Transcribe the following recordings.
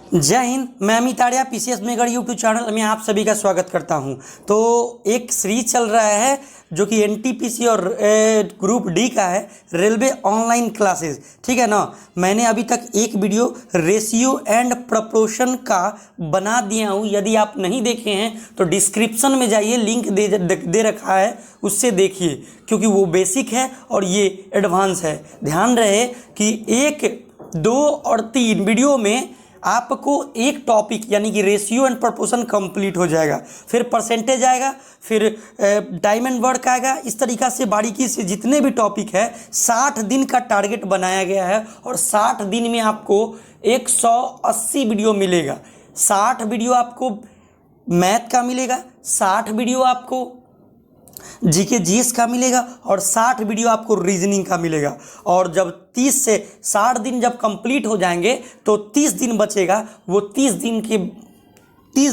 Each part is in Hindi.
जय हिंद। मैं Amit Arya PCS megger YouTube channel में आप सभी का स्वागत करता हूं। तो एक सीरीज चल रहा है जो कि एनटीपीसी और ग्रुप डी का है, रेलवे ऑनलाइन क्लासेस। ठीक है ना। मैंने अभी तक एक वीडियो रेशियो एंड प्रपोर्शन का बना दिया हूं। यदि आप नहीं देखे हैं तो डिस्क्रिप्शन में जाइए, लिंक दे रखा है, उससे देखिए, क्योंकि वो बेसिक है और ये एडवांस है। ध्यान रहे कि 1, 2 और 3 वीडियो में आपको एक टॉपिक यानी कि रेशियो एंड प्रपोर्शन कंप्लीट हो जाएगा, फिर परसेंटेज आएगा, फिर टाइम एंड वर्क आएगा। इस तरीक़ा से बारीकी से जितने भी टॉपिक है 60 दिन का टारगेट बनाया गया है और 60 दिन में आपको 180 वीडियो मिलेगा। 60 वीडियो आपको मैथ का मिलेगा, 60 वीडियो आपको जीके जीएस का मिलेगा और 60 वीडियो आपको रीजनिंग का मिलेगा। और जब 30 से 60 दिन जब कंप्लीट हो जाएंगे तो 30 दिन बचेगा। वो 30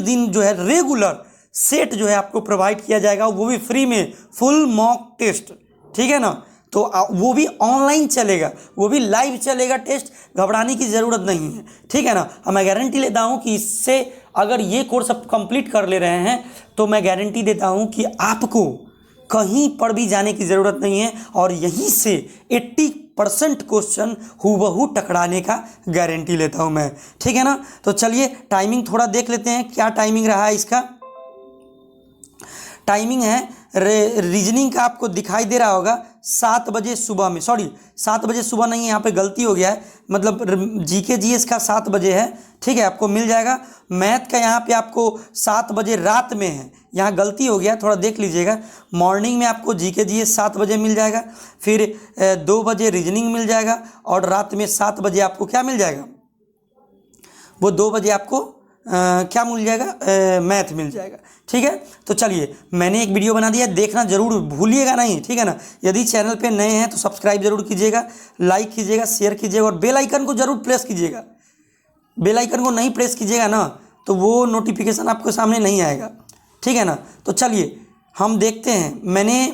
दिन जो है रेगुलर सेट जो है आपको प्रोवाइड किया जाएगा, वो भी फ्री में, फुल मॉक टेस्ट। ठीक है ना। तो वो भी ऑनलाइन चलेगा, वो भी लाइव चलेगा टेस्ट। घबराने की ज़रूरत नहीं है। ठीक है ना। मैं गारंटी लेता हूँ कि इससे अगर ये कोर्स आप कंप्लीट कर ले रहे हैं तो मैं गारंटी देता हूँ कि आपको कहीं पर भी जाने की ज़रूरत नहीं है और यहीं से 80% क्वेश्चन हूबहू टकराने का गारंटी लेता हूं मैं। ठीक है ना। तो चलिए टाइमिंग थोड़ा देख लेते हैं, क्या टाइमिंग रहा है इसका। टाइमिंग है रीजनिंग का, आपको दिखाई दे रहा होगा 7 बजे सुबह में, सॉरी 7 बजे सुबह नहीं है, यहाँ पे गलती हो गया है, मतलब जीके जीएस का 7 बजे है। ठीक है, आपको मिल जाएगा। मैथ का यहाँ पे आपको 7 बजे रात में है, यहाँ गलती हो गया, थोड़ा देख लीजिएगा। मॉर्निंग में आपको जीके जीएस 7 बजे मिल जाएगा, फिर 2 बजे रीजनिंग मिल जाएगा और रात में 7 बजे आपको क्या मिल जाएगा, वो 2 बजे आपको क्या मिल जाएगा, मैथ मिल जाएगा। ठीक है। तो चलिए मैंने एक वीडियो बना दिया, देखना जरूर भूलिएगा नहीं। ठीक है ना। यदि चैनल पे नए हैं तो सब्सक्राइब जरूर कीजिएगा, लाइक कीजिएगा, शेयर कीजिएगा और बेल आइकन को जरूर प्रेस कीजिएगा। बेल आइकन को नहीं प्रेस कीजिएगा ना तो वो नोटिफिकेशन आपके सामने नहीं आएगा। ठीक है ना। तो चलिए हम देखते हैं। मैंने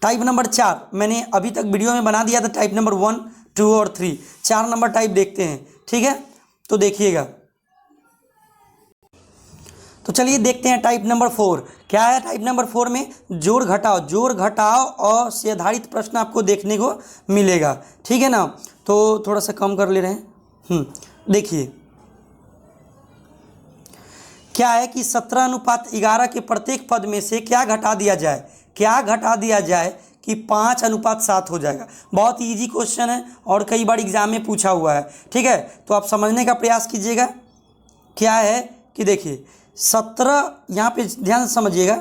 टाइप नंबर 4 मैंने अभी तक वीडियो में बना दिया था, टाइप नंबर 1, 2 और 3, 4 नंबर टाइप देखते हैं। ठीक है। तो देखिएगा। तो चलिए देखते हैं टाइप नंबर 4 क्या है। टाइप नंबर 4 में जोड़ घटाव और से आधारित प्रश्न आपको देखने को मिलेगा। ठीक है ना। तो थोड़ा सा कम कर ले रहे हैं। देखिए क्या है कि 17:11 के प्रत्येक पद में से क्या घटा दिया जाए कि 5:7 हो जाएगा। बहुत इजी क्वेश्चन है और कई बार एग्जाम में पूछा हुआ है। ठीक है। तो आप समझने का प्रयास कीजिएगा। क्या है कि देखिए 17, यहाँ पे ध्यान से समझिएगा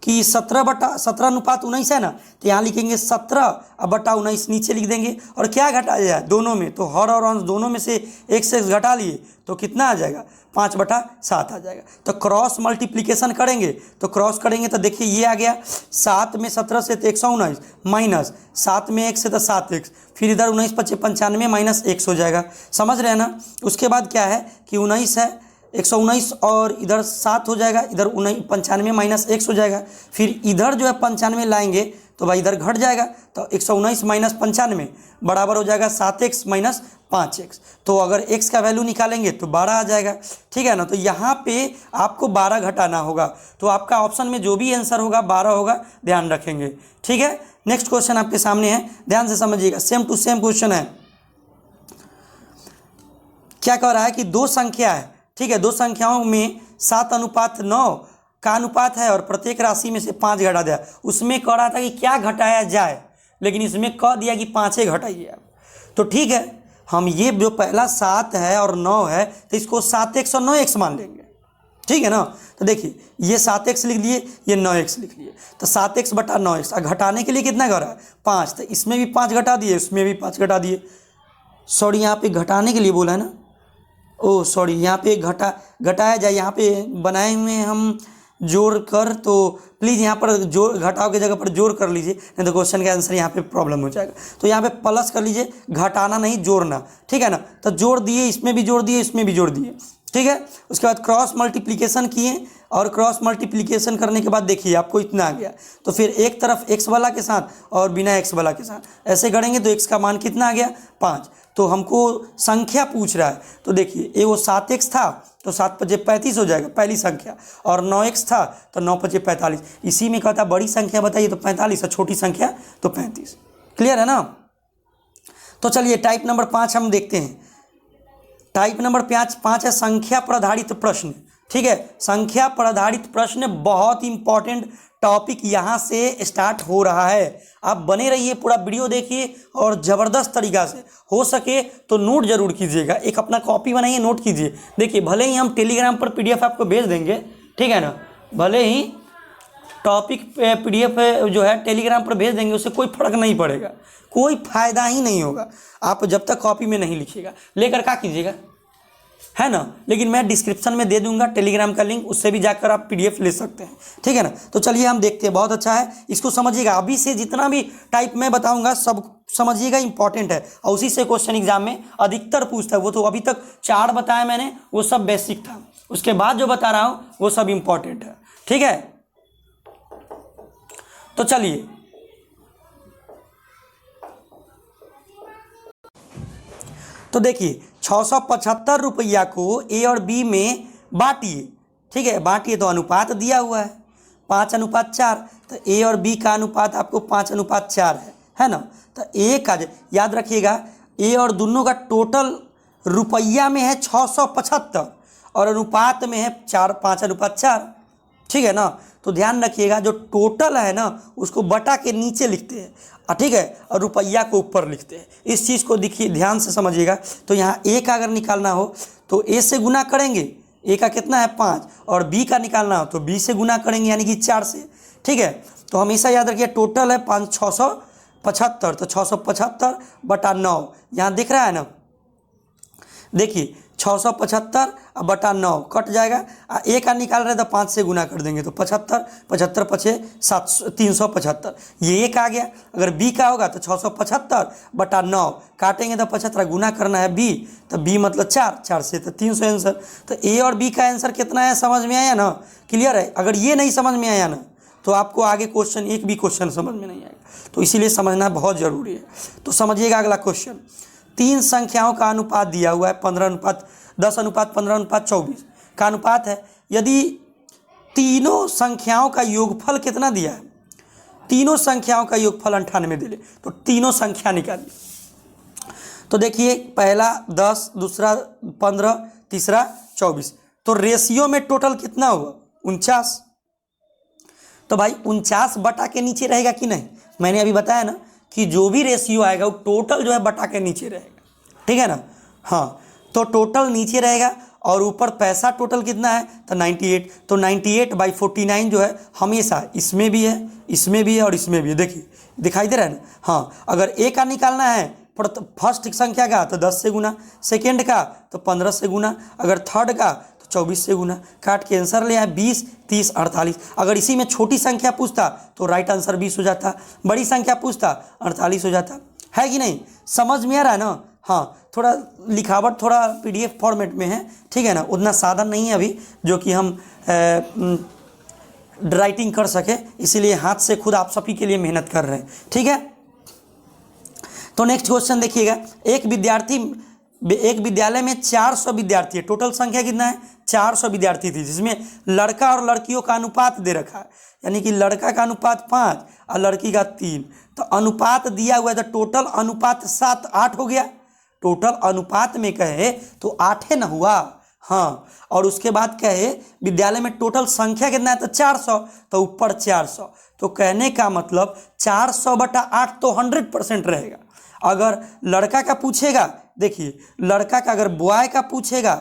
कि 17/17:19 है ना, तो यहाँ लिखेंगे 17/19, नीचे लिख देंगे और क्या घटाया जाए दोनों में, तो हर और अंश दोनों में से एक से घटा लिए तो कितना आ जाएगा, 5/7 आ जाएगा। तो क्रॉस मल्टीप्लिकेशन करेंगे, तो क्रॉस करेंगे तो देखिए ये आ गया 7 में 17 से तो 119 माइनस 7 में 1 से तो 7x, फिर इधर 19 × 95 माइनस x हो जाएगा। समझ रहे हैं ना। उसके बाद क्या है कि 19 है, 119 और इधर 7 हो जाएगा, इधर 95 माइनस x हो जाएगा। फिर इधर जो है 95 लाएंगे तो भाई इधर घट जाएगा, तो 119 माइनस 95 बराबर हो जाएगा 7x माइनस 5x। तो अगर x का वैल्यू निकालेंगे तो 12 आ जाएगा। ठीक है ना। तो यहाँ पे आपको 12 घटाना होगा, तो आपका ऑप्शन में जो भी आंसर होगा 12 होगा, ध्यान रखेंगे। ठीक है। नेक्स्ट क्वेश्चन आपके सामने है, ध्यान से समझिएगा। सेम टू सेम क्वेश्चन है। क्या कह रहा है कि 2 संख्या है। ठीक है। 2 संख्याओं में 7:9 का अनुपात है और प्रत्येक राशि में से 5 घटा दिया। उसमें कह रहा था कि क्या घटाया जाए, लेकिन इसमें कह दिया कि 5 घटाइए आप। तो ठीक है, हम ये जो पहला 7 है और 9 है तो इसको 7x और 9x मान लेंगे। ठीक है ना। तो देखिए ये 7x लिख लिए, ये 9x लिख लिए, तो 7x/9x। घटाने के लिए कितना कर रहा है, 5, तो इसमें भी 5 घटा दिए, इसमें भी 5 घटा दिए। सॉरी यहाँ पे घटाने के लिए बोला है ना, ओह सॉरी, यहाँ पे घटाया जाए, यहाँ पे बनाए हुए हैं हम जोड़ कर, तो प्लीज़ यहाँ पर जोड़ घटाव की जगह पर जोड़ कर लीजिए, नहीं तो क्वेश्चन का आंसर यहाँ पे प्रॉब्लम हो जाएगा। तो यहाँ पे प्लस कर लीजिए, घटाना नहीं जोड़ना। ठीक है ना। तो जोड़ दिए, इसमें भी जोड़ दिए, इसमें भी जोड़ दिए। ठीक है। उसके बाद क्रॉस मल्टीप्लिकेशन किए और क्रॉस मल्टीप्लिकेशन करने के बाद देखिए आपको इतना आ गया, तो फिर एक तरफ x वाला के साथ और बिना x वाला के साथ ऐसे करेंगे तो x का मान कितना आ गया, 5। तो हमको संख्या पूछ रहा है। तो देखिए ये वो 7x था तो 7 पचे 35 हो जाएगा पहली संख्या, और 9x था तो 9 पचे 45। इसी में कहता बड़ी संख्या बताइए तो 45 और छोटी संख्या तो 35। क्लियर है ना। तो चलिए टाइप नंबर 5 हम देखते हैं। टाइप नंबर 5 है संख्या पर आधारित प्रश्न। ठीक है, संख्या पर आधारित प्रश्न बहुत इंपॉर्टेंट टॉपिक यहाँ से स्टार्ट हो रहा है। आप बने रहिए, पूरा वीडियो देखिए और ज़बरदस्त तरीक़ा से, हो सके तो नोट जरूर कीजिएगा, एक अपना कॉपी बनाइए, नोट कीजिए। देखिए भले ही हम टेलीग्राम पर PDF आपको भेज देंगे, ठीक है ना, भले ही टॉपिक PDF जो है टेलीग्राम पर भेज देंगे, उससे कोई फर्क नहीं पड़ेगा, कोई फ़ायदा ही नहीं होगा आप जब तक कॉपी में नहीं लिखिएगा। लेकर क्या कीजिएगा, है ना। लेकिन मैं डिस्क्रिप्शन में दे दूंगा टेलीग्राम का लिंक, उससे भी जाकर आप PDF ले सकते हैं, ठीक है ना। तो चलिए हम देखते हैं, बहुत अच्छा है, इसको समझिएगा। अभी से जितना भी टाइप मैं बताऊंगा सब समझिएगा, इंपॉर्टेंट है, और उसी से क्वेश्चन एग्जाम में अधिकतर पूछता है। वो तो अभी तक 4 बताया मैंने, वो सब बेसिक था, उसके बाद जो बता रहा हूँ वो सब इंपॉर्टेंट है, ठीक है। तो चलिए तो देखिए 675 रुपया को A और B में बांटिए, ठीक है, बांटिए तो अनुपात दिया हुआ है 5:4, तो A और B का अनुपात आपको 5:4 है ना। तो A का याद रखिएगा, A और दोनों का टोटल रुपया में है 675 और अनुपात में है 5:4, ठीक है ना। तो ध्यान रखिएगा, जो टोटल है ना उसको बटा के नीचे लिखते हैं, ठीक है, और रुपया को ऊपर लिखते हैं। इस चीज़ को देखिए, ध्यान से समझिएगा। तो यहाँ A का अगर निकालना हो तो A से गुना करेंगे, A का कितना है 5, और B का निकालना हो तो B से गुना करेंगे यानी कि 4 से, ठीक है। तो हमेशा याद रखिए टोटल है 675, तो 675 बटा 9 यहाँ दिख रहा है ना, देखिए 675 बटा 9 कट जाएगा। A का निकाल रहे तो 5 से गुना कर देंगे तो 75, 75 पचे 375, ये एक आ गया। अगर B का होगा तो 675 बटा 9 काटेंगे तो 75, गुना करना है B, तो B मतलब 4 से तो 300 आंसर। तो A और B का आंसर कितना है, समझ में आया ना, क्लियर है। अगर ये नहीं समझ में आया ना तो आपको आगे क्वेश्चन एक भी क्वेश्चन समझ में नहीं आएगा, तो इसीलिए समझना बहुत ज़रूरी है। तो समझिएगा अगला क्वेश्चन, 3 संख्याओं का अनुपात दिया हुआ है 10:15:24 का अनुपात है। यदि तीनों संख्याओं का योगफल कितना दिया है, तीनों संख्याओं का योगफल 98 दिले, तो तीनों संख्या निकालिए। तो देखिए पहला 10, दूसरा 15, तीसरा 24, तो रेशियो में टोटल कितना हुआ 49। तो भाई 49 बटा के नीचे रहेगा कि नहीं, मैंने अभी बताया ना कि जो भी रेशियो आएगा वो टोटल जो है बटा के नीचे रहेगा, ठीक है ना। हाँ, तो टोटल नीचे रहेगा और ऊपर पैसा टोटल कितना है तो 98, तो 98/49 जो है हमेशा इसमें भी है, इसमें भी है और इसमें भी है, देखिए दिखाई दे रहा है ना। हाँ, अगर A का निकालना है फर्स्ट संख्या का तो 10 से गुना, सेकेंड का तो 15 से गुना, अगर थर्ड का तो 24 से गुना, काट के आंसर ले आए 20, 30, 48। अगर इसी में छोटी संख्या पूछता तो राइट आंसर 20 हो जाता, बड़ी संख्या पूछता 48 हो जाता, है कि नहीं, समझ में आ रहा है ना। हाँ, थोड़ा लिखावट थोड़ा PDF फॉर्मेट में है, ठीक है ना, उतना साधन नहीं है अभी जो कि हम राइटिंग कर सके, इसीलिए हाथ से खुद आप सभी के लिए मेहनत कर रहे हैं, ठीक है। तो नेक्स्ट क्वेश्चन देखिएगा, एक विद्यालय में 400 विद्यार्थी है, टोटल संख्या कितना है 400 विद्यार्थी थी, जिसमें लड़का और लड़कियों का अनुपात दे रखा है, यानी कि लड़का का अनुपात 5 और लड़की का 3, तो अनुपात दिया हुआ है, तो टोटल अनुपात 8 हो गया, टोटल अनुपात में कहे तो 8 न हुआ। हाँ, और उसके बाद कहे विद्यालय में टोटल संख्या कितना है तो 400, तो ऊपर 400, तो कहने का मतलब 400 बटा 8 तो 100% रहेगा। अगर लड़का का पूछेगा, देखिए लड़का का अगर बॉय का पूछेगा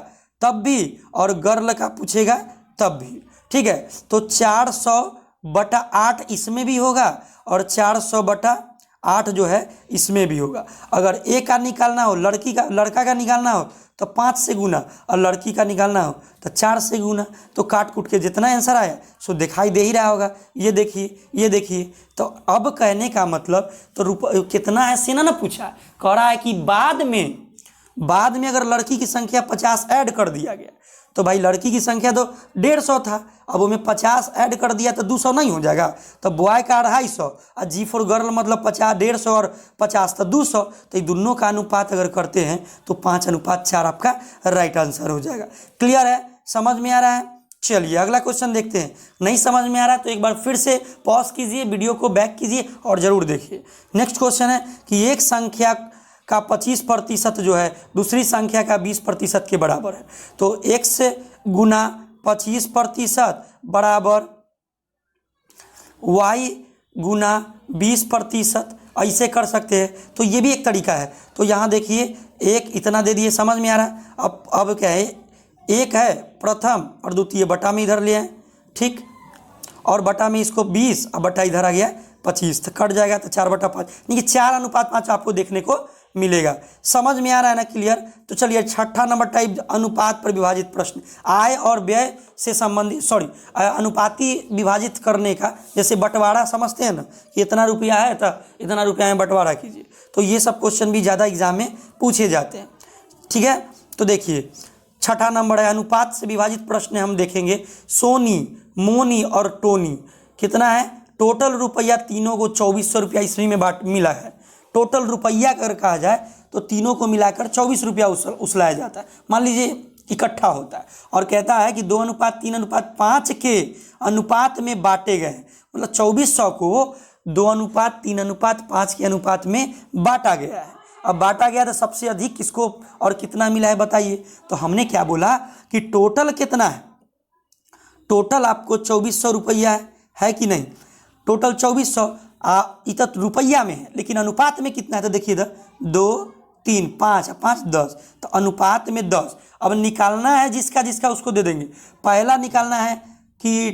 तब भी और गर्ल का पूछेगा तब भी, ठीक है। तो 400 बटा 8 इसमें भी होगा और 400 बटा 8 जो है इसमें भी होगा। अगर A का निकालना हो, लड़का का निकालना हो तो 5 से गुना और लड़की का निकालना हो तो 4 से गुना, तो काट कूट के जितना आंसर आया सो दिखाई दे ही रहा होगा। ये देखिए, ये देखिए, तो अब कहने का मतलब तो कितना है से ना पूछा, कह रहा है कि बाद में अगर लड़की की संख्या 50 ऐड कर दिया गया तो भाई लड़की की संख्या तो 150 था, अब उसमें 50 ऐड कर दिया तो 200 नहीं हो जाएगा। तो बॉय का 250 और जी फॉर गर्ल मतलब 50, 150 और 50 तो 200। तो ये दोनों का अनुपात अगर करते हैं तो 5:4 आपका राइट आंसर हो जाएगा। क्लियर है, समझ में आ रहा है? चलिए अगला क्वेश्चन देखते हैं। नहीं समझ में आ रहा है तो एक बार फिर से पॉज कीजिए, वीडियो को बैक कीजिए और ज़रूर देखिए। नेक्स्ट क्वेश्चन है कि एक संख्या का 25% जो है दूसरी संख्या का 20% के बराबर है। तो x गुना 25% बराबर y गुना 20%, ऐसे कर सकते हैं। तो ये भी एक तरीका है। तो यहाँ देखिए एक इतना दे दिए, समझ में आ रहा है? अब क्या है, एक है प्रथम और द्वितीय, बटा में इधर ले आए, ठीक, और बटा में इसको 20 और बटा इधर आ गया 25, तो कट जाएगा तो 4/5, यानी कि 4:5 आपको देखने को मिलेगा। समझ में आ रहा है ना? क्लियर। तो चलिए छठा नंबर टाइप अनुपात पर विभाजित प्रश्न, आय और व्यय से संबंधित, अनुपाती विभाजित करने का, जैसे बंटवारा समझते हैं ना कि इतना रुपया है तो इतना रुपया में बंटवारा कीजिए। तो ये सब क्वेश्चन भी ज़्यादा एग्जाम में पूछे जाते हैं, ठीक है। तो देखिए छठा नंबर है अनुपात से विभाजित प्रश्न हम देखेंगे। सोनी, मोनी और टोनी कितना है? टोटल रुपया तीनों को 2400 रुपया ईस्वी में मिला है। टोटल रुपया अगर कहा जाए तो तीनों को मिलाकर 24 रुपया उछलाया जाता है, मान लीजिए इकट्ठा होता है, और कहता है कि 2:3:5 के अनुपात में बांटे गए, मतलब 2400 को 2:3:5 के अनुपात में बांटा गया है। अब बांटा गया तो सबसे अधिक किसको और कितना मिला है बताइए। तो हमने क्या बोला कि टोटल कितना है, टोटल आपको 2400 रुपया है कि नहीं? टोटल 2400 इतना रुपया में है, लेकिन अनुपात में कितना है? तो देखिए इधर 2, 3, 5, 5, 10, तो अनुपात में 10। अब निकालना है जिसका जिसका उसको दे देंगे। पहला निकालना है कि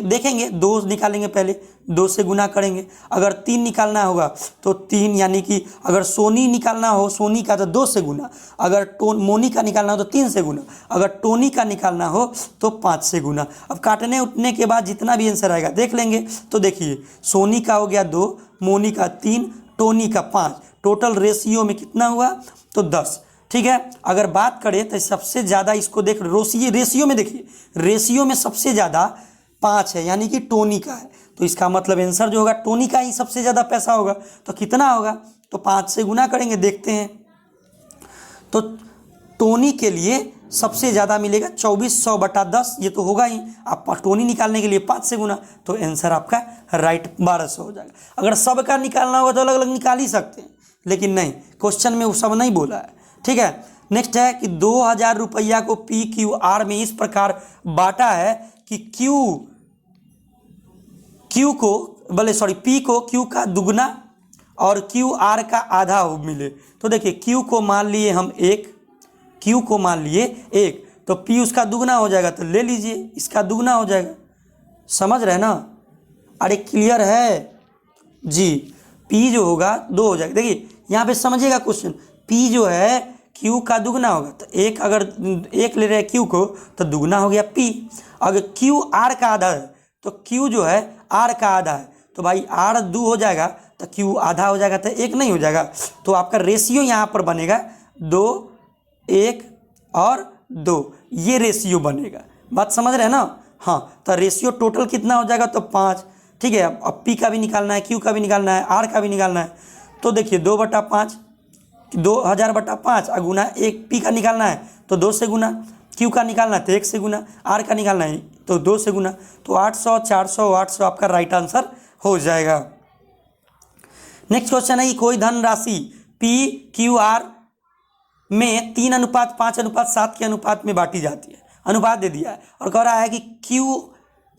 देखेंगे 2 निकालेंगे, पहले 2 से गुना करेंगे। अगर 3 निकालना होगा तो 3, यानी कि अगर सोनी निकालना हो सोनी का तो 2 से गुना, अगर मोनी का निकालना हो तो 3 से गुना, अगर टोनी का निकालना हो तो 5 से गुना। अब काटने उठने के बाद जितना भी आंसर आएगा देख लेंगे। तो देखिए सोनी का हो गया 2, मोनी का 3, टोनी का 5, टोटल रेशियो में कितना हुआ? तो 10, ठीक है। अगर बात करें तो सबसे ज़्यादा इसको देख रेशियो में, देखिए रेशियो में सबसे ज़्यादा 5 है, यानी कि टोनी का है। तो इसका मतलब आंसर जो होगा टोनी का ही सबसे ज़्यादा पैसा होगा। तो कितना होगा? तो 5 से गुना करेंगे, देखते हैं। तो टोनी के लिए सबसे ज़्यादा मिलेगा 2400/10, ये तो होगा ही। आप टोनी निकालने के लिए 5 से गुना, तो आंसर आपका राइट 1200 हो जाएगा। अगर सबका निकालना होगा तो अलग अलग निकाल ही सकते हैं, लेकिन नहीं, क्वेश्चन में वो सब नहीं बोला है, ठीक है। नेक्स्ट है कि 2000 रुपया को PQR में इस प्रकार बांटा है कि P को Q का दुगना और QR का आधा मिले। तो देखिए Q को मान लिए हम 1, Q को मान लिए 1, तो P उसका दुगना हो जाएगा, तो ले लीजिए इसका दुगना हो जाएगा। समझ रहे ना? अरे क्लियर है जी। P जो होगा 2 हो जाएगा। देखिए यहाँ पे समझिएगा क्वेश्चन, P जो है Q का दुगना होगा, तो 1 अगर 1 ले रहे हैं Q को तो दुगना हो गया P। अगर Q R का आधा है तो Q जो है R का आधा है, तो भाई R 2 हो जाएगा तो Q आधा हो जाएगा, तो 1 नहीं हो जाएगा। तो आपका रेशियो यहाँ पर बनेगा 2, 1 और 2, ये रेशियो बनेगा। बात समझ रहे हैं ना? हाँ, तो रेशियो टोटल कितना हो जाएगा? तो 5, ठीक है। अब P का भी निकालना है, Q का भी निकालना है, R का भी निकालना है। तो देखिए 2/5, 2000/5 और गुना 1, P का निकालना है तो 2 से गुना, Q का निकालना है तो 1 से गुना, R का निकालना है तो 2 से गुना। तो 800, 400, 800 आपका राइट आंसर हो जाएगा। नेक्स्ट क्वेश्चन है कि कोई धनराशि PQR में 3:5:7 के अनुपात में बांटी जाती है। अनुपात दे दिया है और कह रहा है कि Q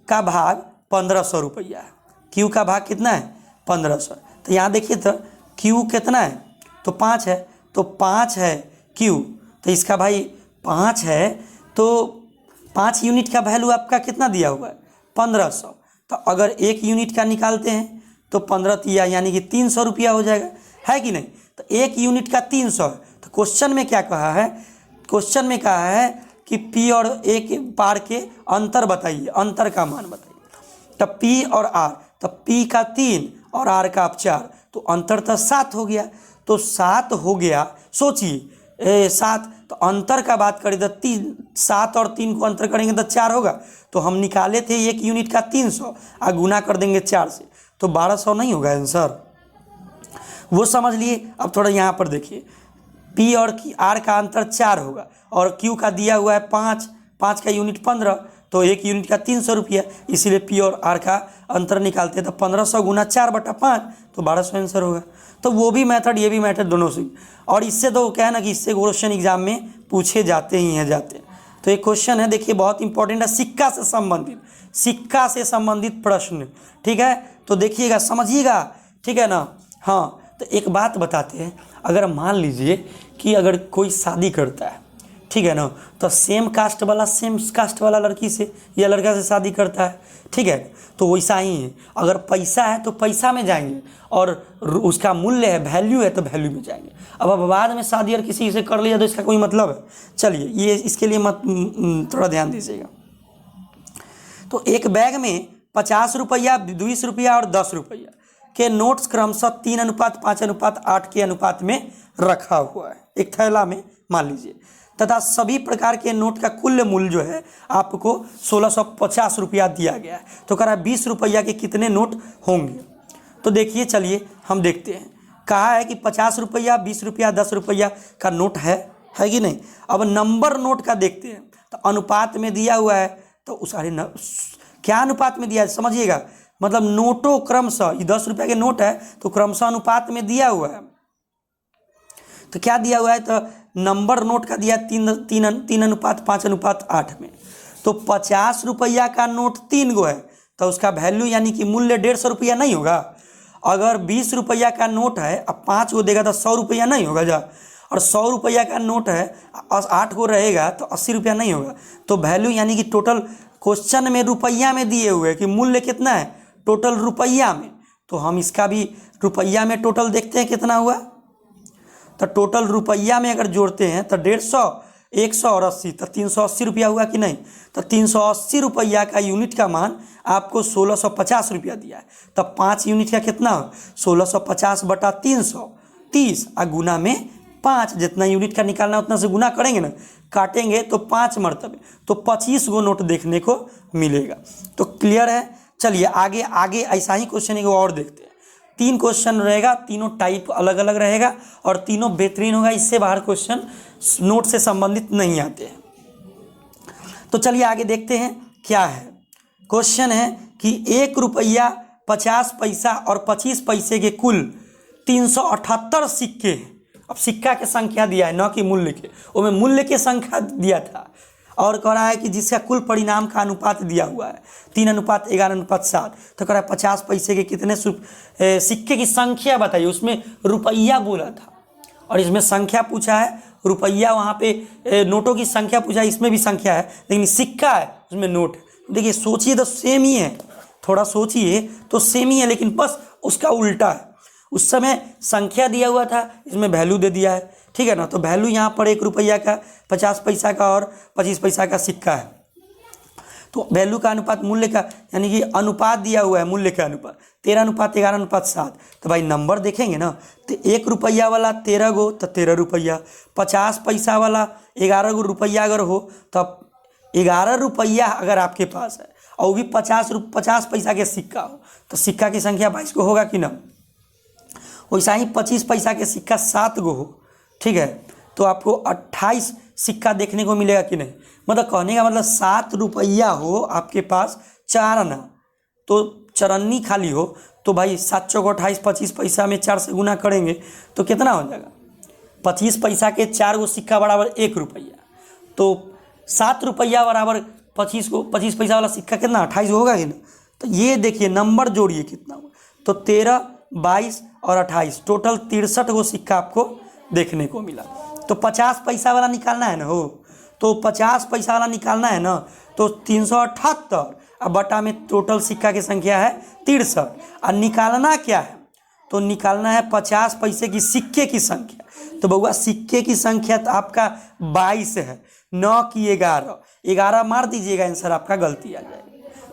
का भाग 1500 रुपया है। Q का भाग कितना है? 1500। तो यहाँ देखिए तो Q कितना है? तो 5 है, तो 5 है Q, तो इसका भाई 5 है, तो 5 यूनिट का वैल्यू आपका कितना दिया हुआ है? 1500। तो अगर 1 यूनिट का निकालते हैं तो 15 यानी कि 300 रुपया हो जाएगा, है कि नहीं? तो 1 यूनिट का 300 है। तो क्वेश्चन में क्या कहा है? क्वेश्चन में कहा है कि P और A के पार के अंतर बताइए, अंतर का मान बताइए। तब P और R, तब P का 3 और R का 4, तो अंतर तो 7 हो गया। तो 7 हो गया, सोचिए 7, तो अंतर का बात करें तो 7 और 3 को अंतर करेंगे तो 4 होगा। तो हम निकाले थे 1 यूनिट का 300 और गुना कर देंगे 4 से, तो 1200 नहीं होगा आंसर, वो समझ लिए। अब थोड़ा यहाँ पर देखिए, पी और आर का अंतर 4 होगा और क्यू का दिया हुआ है 5, 5 का यूनिट 15, तो 1 यूनिट का 300 रुपया, इसीलिए पी और आर का अंतर निकालते हैं तो 1500 गुना 4/5, तो 1200 आंसर होगा। तो वो भी मेथड ये भी मेथड दोनों से, और इससे तो क्या है ना कि इससे क्वेश्चन एग्जाम में पूछे जाते ही हैं जाते हैं। तो एक क्वेश्चन है देखिए, बहुत इंपॉर्टेंट है, सिक्का से संबंधित प्रश्न, ठीक है। तो देखिएगा, समझिएगा, ठीक है ना। हाँ, तो एक बात बताते हैं, अगर मान लीजिए कि अगर कोई शादी करता है, ठीक है ना, तो सेम कास्ट वाला लड़की से या लड़का से शादी करता है, ठीक है, तो वैसा ही है। अगर पैसा है तो पैसा में जाएंगे, और उसका मूल्य है, वैल्यू है, तो वैल्यू में जाएंगे। अब बाद में शादी और किसी से कर लिया तो इसका कोई मतलब है? चलिए, ये इसके लिए मत थोड़ा ध्यान दीजिएगा। तो एक बैग में 50 रुपया, 20 रुपया और 10 रुपया के नोट्स क्रमशः 3:5:8 के अनुपात में रखा हुआ है एक थैला में, मान लीजिए, तथा सभी प्रकार के नोट का कुल मूल्य जो है आपको 1650 रुपया दिया गया है। तो कह रहा है 20 रुपया के कितने नोट होंगे। तो देखिए, चलिए हम देखते हैं। कहा है कि 50 रुपया, 20 रुपया, 10 रुपया का नोट है कि नहीं। अब नंबर नोट का देखते हैं, तो अनुपात में दिया हुआ है, तो उस क्या अनुपात में दिया है समझिएगा, मतलब नोटों क्रमशः, ये 10 रुपया के नोट है तो क्रमशः अनुपात में दिया हुआ है। तो क्या दिया हुआ है, तो नंबर नोट का दिया 3:5:8 में। तो 50 रुपया का नोट 3 गो है, तो उसका वैल्यू यानी कि मूल्य 150 रुपया नहीं होगा। अगर 20 रुपया का नोट है, अब 5 गो देगा तो 100 रुपया नहीं होगा जा, और 100 रुपया का नोट है, 8 गो रहेगा तो 80 रुपया नहीं होगा। तो वैल्यू यानी कि टोटल क्वेश्चन में रुपया में दिए हुए कि मूल्य कितना है टोटल रुपया में, तो हम इसका भी रुपया में टोटल देखते हैं कितना हुआ। तो टोटल रुपया में अगर जोड़ते हैं तो 150, 100 और 80, तो 380 रुपया हुआ कि नहीं। तो 380 रुपया का यूनिट का मान आपको 1650 रुपया दिया है। तब 5 यूनिट का कितना हो, 1650/330 और गुना में 5, जितना यूनिट का निकालना उतना से गुना करेंगे ना, काटेंगे तो 5 मरतबे, तो 25 गो नोट देखने को मिलेगा। तो क्लियर है। चलिए आगे ऐसा ही क्वेश्चन एक और देखते हैं। 3 क्वेश्चन रहेगा, तीनों टाइप अलग अलग रहेगा और तीनों बेहतरीन होगा, इससे बाहर क्वेश्चन नोट से संबंधित नहीं आते हैं। तो चलिए आगे देखते हैं क्या है। क्वेश्चन है कि 1 रुपया 50 पैसा और 25 पैसे के कुल 378 सिक्के हैं। अब सिक्का के संख्या दिया है, न कि मूल्य के, उसमें मूल्य के संख्या दिया था, और कह रहा है कि जिसका कुल परिणाम का अनुपात दिया हुआ है 3:11:7। तो कह रहा है 50 पैसे के कितने सिक्के की संख्या बताइए। उसमें रुपया बोला था और इसमें संख्या पूछा है, रुपया वहाँ पे नोटों की संख्या पूछा है, इसमें भी संख्या है, लेकिन सिक्का है उसमें नोट है। देखिए सोचिए तो सेम ही है, थोड़ा सोचिए तो सेम ही है, लेकिन बस उसका उल्टा है। उस समय संख्या दिया हुआ था, इसमें वैल्यू दे दिया है, ठीक है ना। तो वैल्यू यहाँ पर 1 रुपया का, 50 पैसा का और 25 पैसा का सिक्का है। तो वैल्यू का अनुपात मूल्य का, यानी कि अनुपात दिया हुआ है मूल्य का अनुपात 13:11:7। तो भाई नंबर देखेंगे ना, तो 1 रुपया वाला 13 गो तो 13 रुपया, 50 पैसा वाला 11 गो रुपया अगर हो तो 11 रुपया अगर आपके पास है, और वो भी 50 पैसा के सिक्का हो, तो सिक्का की संख्या 22 को होगा कि ना। वैसा ही 25 पैसा के सिक्का 7 गो हो, ठीक है, तो आपको 28 सिक्का देखने को मिलेगा कि नहीं। मतलब कहने का मतलब 7 रुपया हो आपके पास 4 आना, तो चरन्नी खाली हो, तो भाई 7 चौक 28, 25 पैसा में 4 से गुना करेंगे तो कितना हो जाएगा। 25 पैसा के 4 गो सिक्का बराबर 1 रुपया, तो 7 रुपया बराबर 25 पैसा वाला सिक्का कितना 28 होगा कि ना। तो ये देखिए नंबर जोड़िए कितना हुआ, तो 13, 22 और 28, टोटल 63 गो सिक्का आपको देखने को मिला। तो 50 पैसा वाला निकालना है ना हो, तो 50 पैसा वाला निकालना है ना, तो 378 अब बटा में टोटल सिक्का की संख्या है 63, और निकालना क्या है, तो निकालना है 50 पैसे की सिक्के की संख्या। तो बउआ सिक्के की संख्या तो आपका 22 है, 9 की 11 मार दीजिएगा, आंसर आपका गलती आ जाएगा,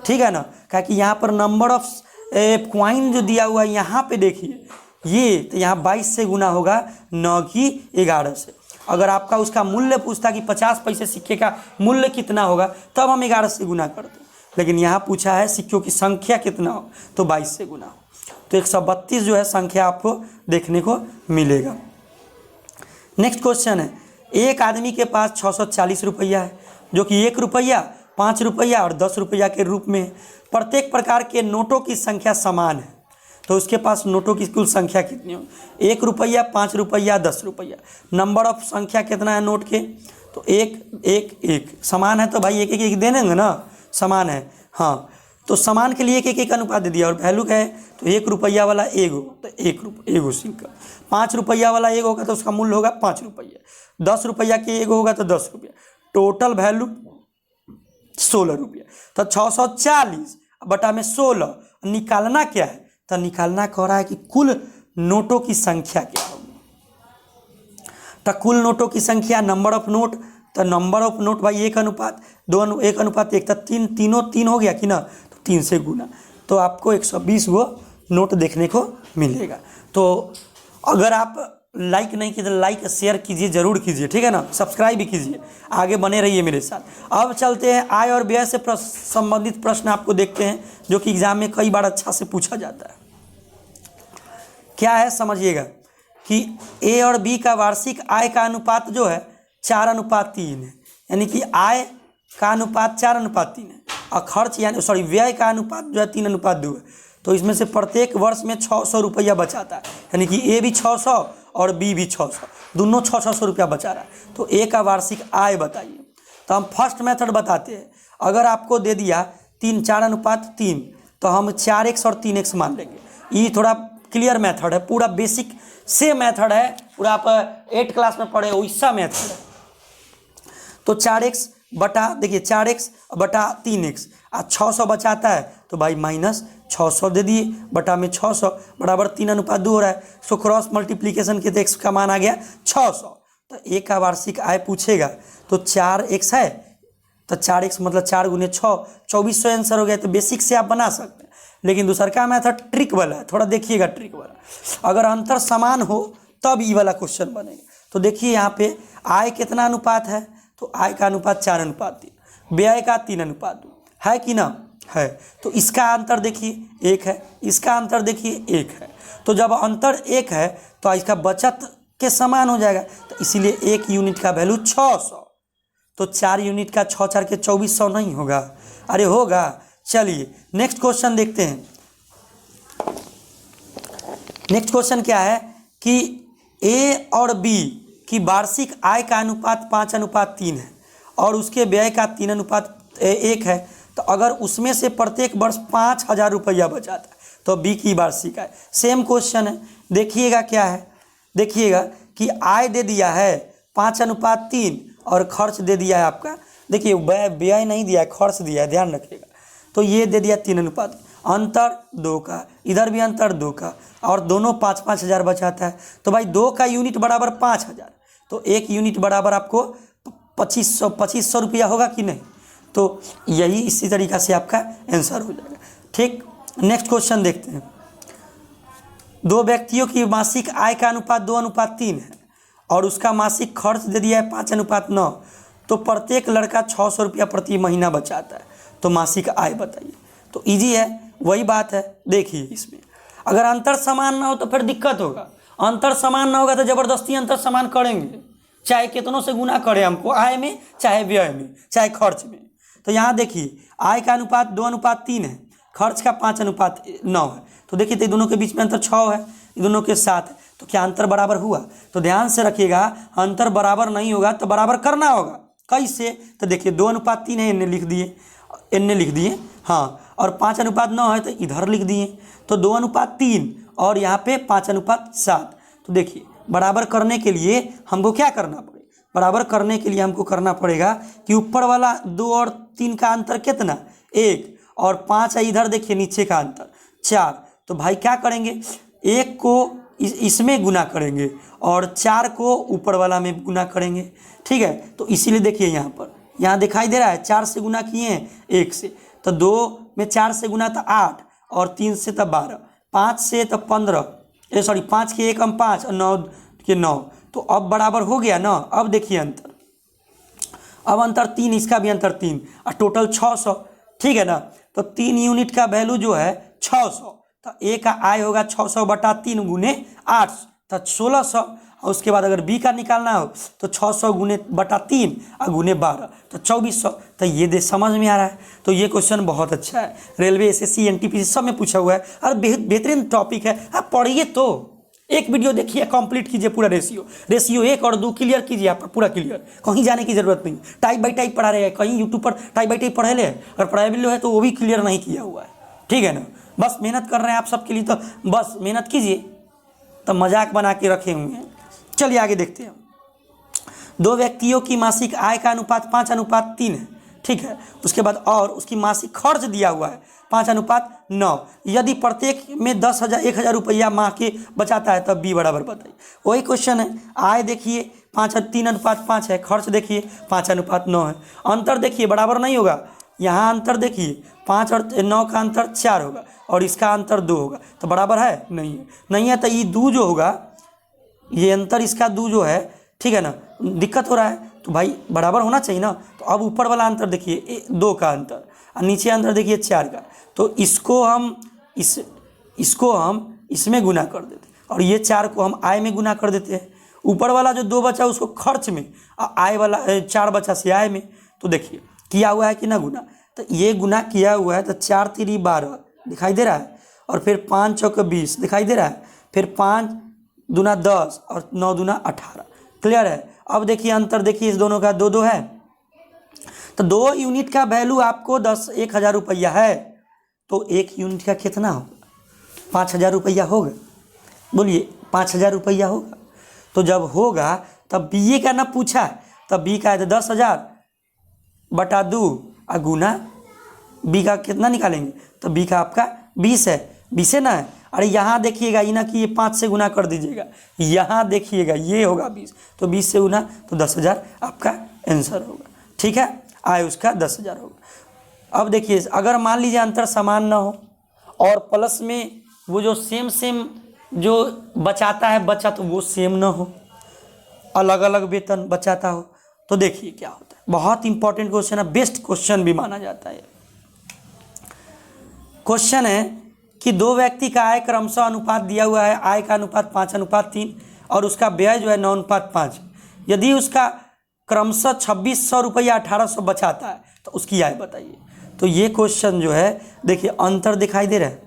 ठीक है ना। क्योंकि यहाँ पर नंबर ऑफ क्वाइन जो दिया हुआ है यहाँ पे देखिए, ये तो यहाँ 22 से गुना होगा 9 की 11 से। अगर आपका उसका मूल्य पूछता कि 50 पैसे सिक्के का मूल्य कितना होगा तब हम 11 से गुना करते, लेकिन यहाँ पूछा है सिक्कों की संख्या कितना हो तो 22 से गुना हो। तो 132 जो है संख्या आपको देखने को मिलेगा। नेक्स्ट क्वेश्चन है, एक आदमी के पास 640 रुपया है जो कि 1 रुपया, 5 रुपया और 10 रुपया के रूप में है। प्रत्येक प्रकार के नोटों की संख्या समान है, तो उसके पास नोटों की कुल संख्या कितनी हो? 1 रुपया, 5 रुपया, 10 रुपया। नंबर ऑफ संख्या कितना है नोट के? तो 1 1 1 समान है, तो भाई 1 1 1 दे देंगे ना, समान है। हाँ, तो समान के लिए 1 1 1 अनुपात दे दिया। और वैल्यू क्या है? तो 1 रुपया वाला 1 होगा तो 1 रुपया 1 सिक्का, 5 रुपया वाला 1 होगा तो उसका मूल्य होगा 5 रुपया, 10 रुपया के 1 होगा तो 10 रुपया, टोटल वैल्यू 16 रुपया। तो 640 बटा में 16 निकालना क्या है? तो निकालना कह रहा है कि कुल नोटों की संख्या क्या होगी। तो कुल नोटों की संख्या, नंबर ऑफ नोट, तो नंबर ऑफ नोट भाई 1 अनुपात 2 1 अनुपात 1, तो 3 तीनों 3 हो गया कि ना, तो 3 से गुना, तो आपको 120 गो नोट देखने को मिलेगा। तो अगर आप लाइक नहीं कीजिए तो लाइक शेयर कीजिए, जरूर कीजिए, ठीक है ना, सब्सक्राइब भी कीजिए, आगे बने रहिए मेरे साथ। अब चलते हैं आय और व्यय से संबंधित प्रश्न आपको देखते हैं जो कि एग्जाम में कई बार अच्छा से पूछा जाता है। क्या है समझिएगा कि ए और बी का वार्षिक आय का अनुपात जो है 4:3 है, यानी कि आय का अनुपात 4:3 है और खर्च यानी व्यय का अनुपात जो है 3:2 है। तो इसमें से प्रत्येक वर्ष में 600 रुपया बचाता है, यानी कि ए भी 600 और बी भी 600, दोनों 600 रुपया बचा रहा है। तो ए का वार्षिक आय बताइए। तो हम फर्स्ट मेथड बताते हैं। अगर आपको दे दिया 4:3 तो हम 4x और 3x मान लेंगे। ये थोड़ा क्लियर मेथड है, पूरा बेसिक से मेथड है, पूरा आप 8 क्लास में पढ़े वैसा मेथड है। तो 4x बटा, देखिए 4x बटा 3x, 600 बचाता है तो भाई माइनस 600 दे दिए, बटा में 600 बराबर 3:2 हो रहा है। सो क्रॉस मल्टीप्लीकेशन के तो x का मान आ गया 600। तो ए का वार्षिक आय पूछेगा तो 4x है, तो 4x मतलब 4 गुने 6 2400 आंसर हो गया। तो बेसिक से आप बना सकते हैं, लेकिन दूसरा का मेथड ट्रिक वाला है, थोड़ा देखिएगा ट्रिक वाला। अगर अंतर समान हो तब ये वाला क्वेश्चन बनेगा। तो देखिए यहाँ पे आय कितना अनुपात है, तो आय का अनुपात 4:3, व्यय का 3:2 है कि ना है। तो इसका अंतर देखिए 1 है, इसका अंतर देखिए 1 है। तो जब अंतर 1 है तो इसका बचत के समान हो जाएगा, तो इसीलिए 1 यूनिट का वैल्यू 600। तो 4 यूनिट का 6 4 के 2400 नहीं होगा? अरे होगा। चलिए नेक्स्ट क्वेश्चन देखते हैं। नेक्स्ट क्वेश्चन क्या है कि ए और बी की वार्षिक आय का अनुपात 5:3 है और उसके व्यय का 3:1 है। तो अगर उसमें से प्रत्येक वर्ष 5000 रुपया बचाता है तो बी की वार्षिक आय। सेम क्वेश्चन है, देखिएगा क्या है, देखिएगा कि आय दे दिया है 5:3 और खर्च दे दिया है आपका, देखिए व्यय नहीं दिया है, खर्च दिया है, ध्यान रखिएगा। तो ये दे दिया 3:1, अंतर 2 का, इधर भी अंतर 2 का, और दोनों 5-5 हज़ार बचाता है। तो भाई 2 का यूनिट बराबर 5000, तो 1 यूनिट बराबर आपको 2500 रुपया होगा कि नहीं। तो यही इसी तरीक़ा से आपका आंसर हो जाएगा। ठीक, नेक्स्ट क्वेश्चन देखते हैं। 2 व्यक्तियों की मासिक आय का अनुपात 2:3 है और उसका मासिक खर्च दे दिया है 5:9, तो प्रत्येक लड़का 600 रुपया प्रति महीना बचाता है, तो मासिक आय बताइए। तो इजी है, वही बात है। देखिए इसमें अगर अंतर समान ना हो तो फिर दिक्कत होगा, अंतर समान ना होगा तो ज़बरदस्ती अंतर समान करेंगे, चाहे कितनों से गुना करें हमको, आय में चाहे व्यय में चाहे खर्च में। तो यहाँ देखिए आय का अनुपात 2:3 है, खर्च का 5:9 है। तो देखिए तो दोनों के बीच में अंतर 6 है, दोनों के 7 है, तो क्या अंतर बराबर हुआ? तो ध्यान से रखिएगा, अंतर बराबर नहीं होगा तो बराबर करना होगा। कैसे? तो देखिए 2:3 है, इन्हें लिख दिए हाँ, और 5:9 है तो इधर लिख दिए। तो 2:3 और यहाँ पे 5:7। तो देखिए बराबर करने के लिए हमको क्या करना पड़ेगा? बराबर करने के लिए हमको करना पड़ेगा कि ऊपर वाला 2 और 3 का अंतर कितना? 1, और 5 है इधर, देखिए नीचे का अंतर 4। तो भाई क्या करेंगे, 1 को इसमें गुना करेंगे और 4 को ऊपर वाला में गुना करेंगे। ठीक है, तो इसीलिए देखिए यहाँ दिखाई दे रहा है 4 से गुना किए हैं 1 से, तो 2 में 4 से गुना तो 8 और 3 से तो 12, 5 से तो 15, 5 के 1 हम 5 और 9 के 9, तो अब बराबर हो गया ना। अब देखिए अंतर, अब अंतर 3, इसका भी अंतर 3 और टोटल 600, ठीक है ना। तो 3 यूनिट का वैल्यू जो है 600, तो ए का आई होगा 600 बटा 3 गुने 800, तो 1600। और उसके बाद अगर बी का निकालना हो तो 600 गुने बटा 3 और गुने 12 तो 2400। तो ये दे समझ में आ रहा है। तो ये क्वेश्चन बहुत अच्छा है, रेलवे एसएससी एनटीपीसी सब में पूछा हुआ है और बेहतरीन टॉपिक है। आप पढ़िए, तो एक वीडियो देखिए, कंप्लीट कीजिए पूरा रेशियो 1 और 2 क्लियर कीजिए, आप पूरा क्लियर, कहीं जाने की जरूरत नहीं। टाइप बाई टाइप पढ़ा रहे हैं, कहीं यूट्यूब पर टाइप बाई टाइप पढ़े ले, और पढ़ाई भी लो है तो वो भी क्लियर नहीं किया हुआ है, ठीक है ना। बस मेहनत कर रहे हैं आप सबके लिए, तो बस मेहनत कीजिए, तो मजाक बना के रखे हुए हैं। चलिए आगे देखते हैं। 2 व्यक्तियों की मासिक आय का अनुपात 5:3 है, ठीक है। उसके बाद और उसकी मासिक खर्च दिया हुआ है 5:9। यदि प्रत्येक में 10,000 रुपया माह के बचाता है तब बी बराबर बताइए। वही क्वेश्चन है। आय देखिए 3:5 है, खर्च देखिए 5:9 है। अंतर देखिए बराबर नहीं होगा, यहाँ अंतर देखिए 5 और 9 का अंतर 4 होगा और इसका अंतर 2 होगा, तो बराबर है नहीं है, नहीं है। तो ये 2 जो होगा, ये अंतर इसका 2 जो है, ठीक है ना, दिक्कत हो रहा है, तो भाई बराबर होना चाहिए ना। तो अब ऊपर वाला अंतर देखिए 2 का अंतर और नीचे अंतर देखिए 4 का, तो इसको हम इसमें गुना कर देते और ये 4 को हम आय में गुना कर देते हैं। ऊपर वाला जो 2 बचा उसको खर्च में और आय वाला 4 बचा से आय में। तो देखिए किया हुआ है कि ना गुना, तो ये गुना किया हुआ है, तो 4 3 12 दिखाई दे रहा है और फिर 5 चौक 20 दिखाई दे रहा है, फिर 5 दूना 10 और 9 दूना 18, क्लियर है। अब देखिए अंतर देखिए इस दोनों का 2 है, तो 2 यूनिट का वैल्यू आपको 1,000 रुपया है, तो 1 यूनिट का कितना होगा? 5,000 रुपया होगा। बोलिए 5,000 रुपया होगा। तो जब होगा तब बी का ना पूछा है, तब बी का है तो 10,000 बटा 2 और गुना बी का कितना निकालेंगे, तो बी का आपका 20 है, 20 है ना। अरे यहाँ देखिएगा ये ना कि ये 5 से गुना कर दीजिएगा, यहाँ देखिएगा ये होगा 20, तो 20 से गुना तो 10,000 आपका आंसर होगा, ठीक है। आय उसका 10,000 होगा। अब देखिए अगर मान लीजिए अंतर समान ना हो और प्लस में वो जो सेम जो बचाता है बचा तो वो सेम ना हो, अलग अलग वेतन बचाता हो, तो देखिए क्या होता है। बहुत इंपॉर्टेंट क्वेश्चन है, बेस्ट क्वेश्चन भी माना जाता है। क्वेश्चन है कि 2 व्यक्ति का आय क्रमशः अनुपात दिया हुआ है, आय का अनुपात 5:3 और उसका व्यय जो है 9:5। यदि उसका क्रमशः 2,600 रुपया 1,800 बचाता है तो उसकी आय बताइए। तो ये क्वेश्चन जो है देखिए अंतर दिखाई दे रहा है,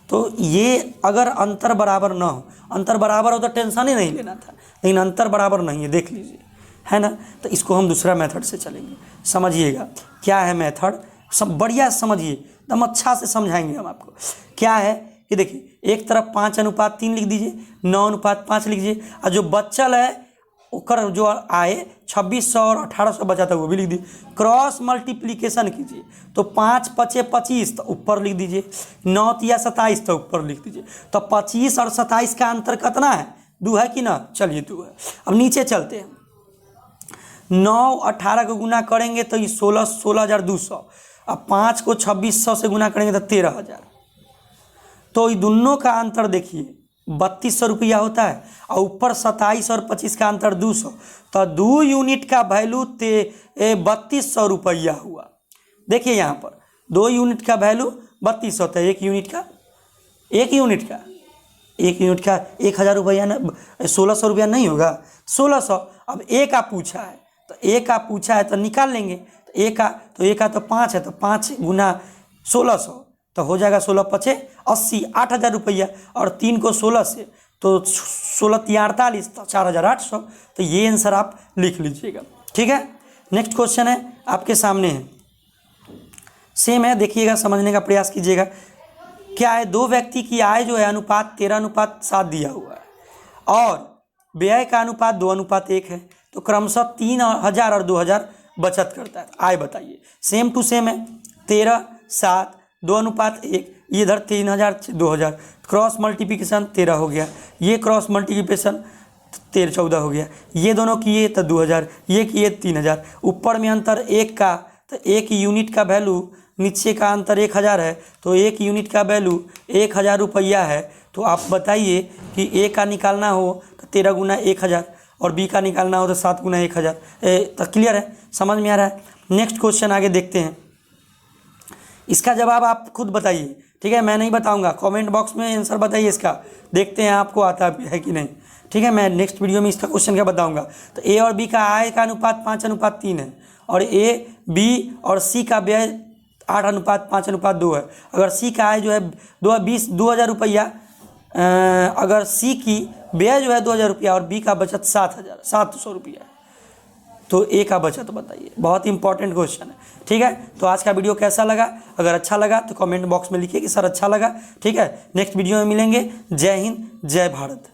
तो ये अगर अंतर बराबर ना हो, अंतर बराबर हो तो टेंशन ही नहीं लेना था, लेकिन अंतर बराबर नहीं है, देख लीजिए, है ना। तो इसको हम दूसरा मेथड से चलेंगे, समझिएगा क्या है मेथड, सब बढ़िया समझिए, एकदम अच्छा से समझाएंगे हम आपको। क्या है कि देखिए एक तरफ 5:3 लिख दीजिए, 9:5 लिख दीजिए, और जो बच्चल है ओकर जो आए 2,600 और 1,800 बचा था वो भी लिख दीजिए। क्रॉस मल्टीप्लीकेशन कीजिए तो 5 5 25 तो ऊपर लिख दीजिए, 9 3 27 तो ऊपर लिख दीजिए। तो 25 और 27 का अंतर कितना है? 2 है कि ना? चलिए 2 है। अब नीचे चलते हैं, 9 18 को गुना करेंगे तो ये 16,200, अब 5 को 2,600 से गुना करेंगे तो 13,000। तो ये दोनों का अंतर देखिए 3,200 रुपया होता है और ऊपर 27 और 25 का अंतर 200, तो 2 यूनिट का वैल्यू 3,200 रुपया हुआ। देखिए यहाँ पर 2 यूनिट का वैल्यू 3,200 होता है, 1 यूनिट का 1,000 रुपया ना, 1,600 रुपया नहीं होगा, 1,600। अब ए का पूछा है तो ए का पूछा है तो निकाल लेंगे, तो ए का तो 5 है, तो 5 गुना 1,600 तो हो जाएगा 16 5 80, 8,000 रुपया, और 3 को 16 से तो 16 3 48 तो 4,800। तो ये आंसर आप लिख लीजिएगा, ठीक है। नेक्स्ट क्वेश्चन है आपके सामने है, सेम है, देखिएगा समझने का प्रयास कीजिएगा। क्या है? 2 व्यक्ति की आय जो है अनुपात 13:7 दिया हुआ है और व्यय का अनुपात 2:1 है, तो क्रमशः 3,000 और 2,000 बचत करता है। आय बताइए। सेम टू सेम है, 13 7 2:1, ये इधर 3,000 2,000, क्रॉस मल्टीप्लिकेशन 13 हो गया, ये क्रॉस मल्टीप्लिकेशन 13 14 हो गया, ये दोनों किए तो 2,000, ये किए 3,000। ऊपर में अंतर 1 का, तो 1 यूनिट का वैल्यू, नीचे का अंतर 1,000 है, तो 1 यूनिट का वैल्यू 1,000 रुपया है। तो आप बताइए कि ए का निकालना हो तो 13 गुना 1,000, और बी का निकालना हो तो 7 गुना 1000। तो क्लियर है, समझ में आ रहा है। नेक्स्ट क्वेश्चन आगे देखते हैं, इसका जवाब आप खुद बताइए, ठीक है, मैं नहीं बताऊंगा, कमेंट बॉक्स में आंसर बताइए इसका, देखते हैं आपको आता है कि नहीं, ठीक है। मैं नेक्स्ट वीडियो में इसका क्वेश्चन क्या बताऊंगा। तो ए और बी का आय का अनुपात 5:3 है, और ए बी और सी का व्यय 8:5:2 है। अगर सी का आय जो है 2000 रुपया, अगर सी की व्यय जो है 2000 रुपया और बी का बचत 700 रुपया है, तो ए का बचत बताइए। बहुत इंपॉर्टेंट क्वेश्चन है, ठीक है। तो आज का वीडियो कैसा लगा, अगर अच्छा लगा तो कमेंट बॉक्स में लिखिए कि सर अच्छा लगा, ठीक है। नेक्स्ट वीडियो में मिलेंगे। जय हिंद, जय भारत।